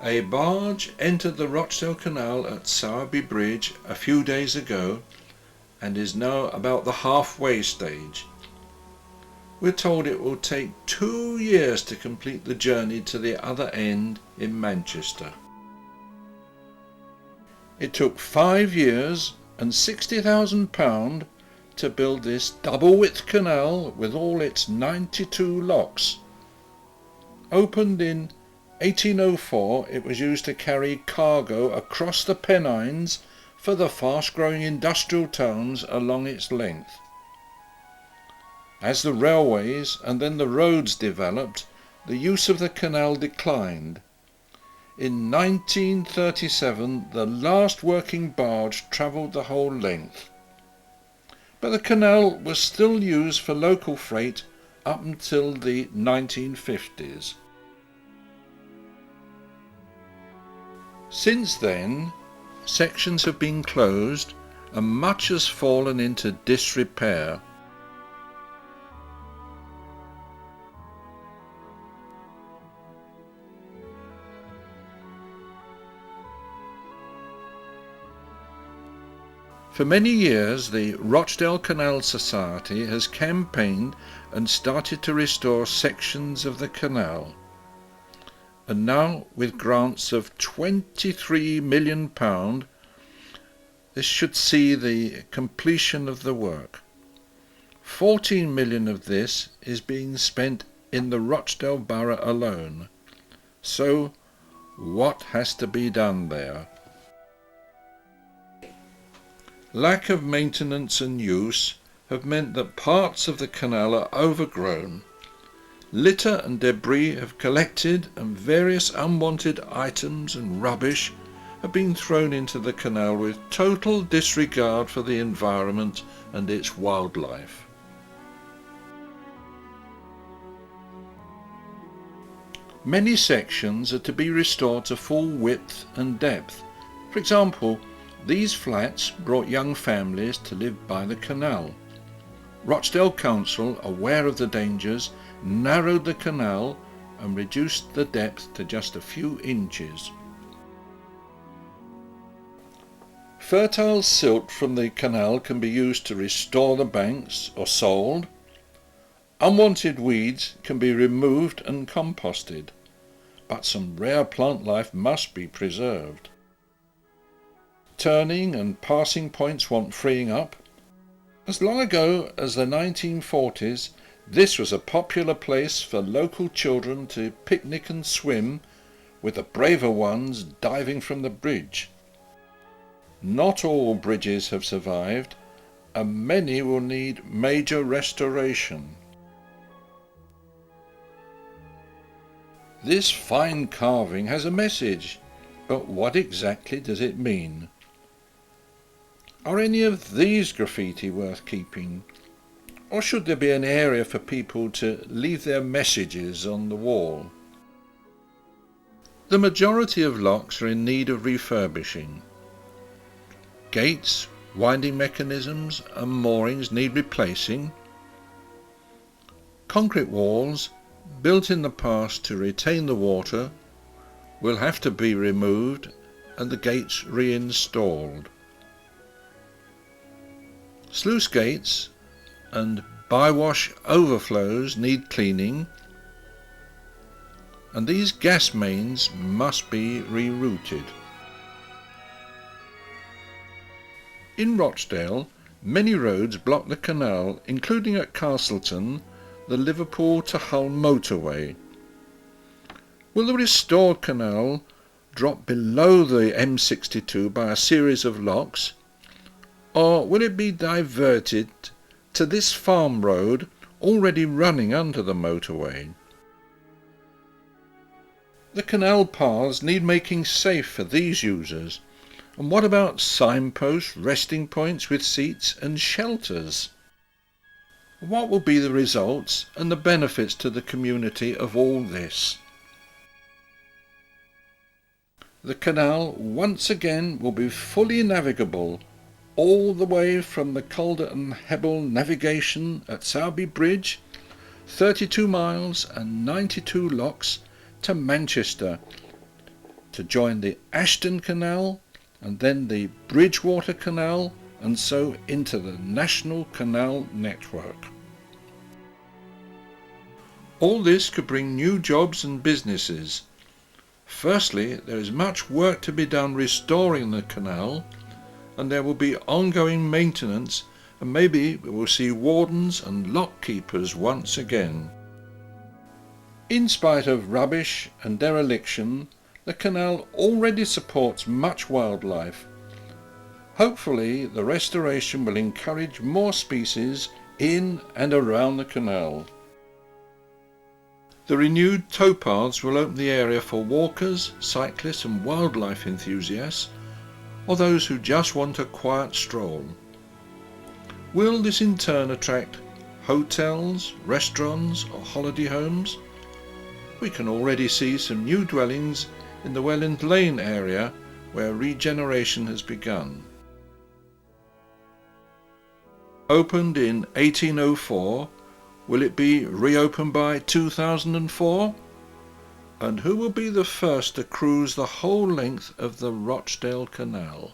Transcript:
A barge entered the Rochdale Canal at Sowerby Bridge a few days ago and is now about the halfway stage. We're told it will take 2 years to complete the journey to the other end in Manchester. It took 5 years and £60,000 to build this double-width canal with all its 92 locks. Opened in 1804, it was used to carry cargo across the Pennines for the fast-growing industrial towns along its length. As the railways and then the roads developed, the use of the canal declined. In 1937, the last working barge travelled the whole length. But the canal was still used for local freight up until the 1950s. Since then, sections have been closed and much has fallen into disrepair. For many years, the Rochdale Canal Society has campaigned and started to restore sections of the canal. And now, with grants of £23 million, this should see the completion of the work. 14 million of this is being spent in the Rochdale Borough alone. So, what has to be done there? Lack of maintenance and use have meant that parts of the canal are overgrown. Litter and debris have collected and various unwanted items and rubbish have been thrown into the canal with total disregard for the environment and its wildlife. Many sections are to be restored to full width and depth. For example, these flats brought young families to live by the canal. Rochdale Council, aware of the dangers, narrowed the canal and reduced the depth to just a few inches. Fertile silt from the canal can be used to restore the banks or sold. Unwanted weeds can be removed and composted, but some rare plant life must be preserved. Turning and passing points want freeing up. As long ago as the 1940s, this was a popular place for local children to picnic and swim, with the braver ones diving from the bridge. Not all bridges have survived, and many will need major restoration. This fine carving has a message, but what exactly does it mean? Are any of these graffiti worth keeping? Or should there be an area for people to leave their messages on the wall? The majority of locks are in need of refurbishing. Gates, winding mechanisms and moorings need replacing. Concrete walls, built in the past to retain the water, will have to be removed and the gates reinstalled. Sluice gates and bywash overflows need cleaning, and these gas mains must be rerouted. In Rochdale, many roads block the canal, including at Castleton, the Liverpool to Hull motorway. Will the restored canal drop below the M62 by a series of locks, or will it be diverted to this farm road already running under the motorway? The canal paths need making safe for these users. And what about signposts, resting points with seats and shelters? What will be the results and the benefits to the community of all this? The canal once again will be fully navigable all the way from the Calder and Hebble navigation at Sowerby Bridge, 32 miles and 92 locks, to Manchester, to join the Ashton Canal and then the Bridgewater Canal, and so into the National Canal Network. All this could bring new jobs and businesses. Firstly, there is much work to be done restoring the canal, and there will be ongoing maintenance, and maybe we will see wardens and lock keepers once again. In spite of rubbish and dereliction, the canal already supports much wildlife. Hopefully, the restoration will encourage more species in and around the canal. The renewed towpaths will open the area for walkers, cyclists and wildlife enthusiasts, or those who just want a quiet stroll. Will this in turn attract hotels, restaurants or holiday homes? We can already see some new dwellings in the Welland Lane area where regeneration has begun. Opened in 1804, will it be reopened by 2004? And who will be the first to cruise the whole length of the Rochdale Canal?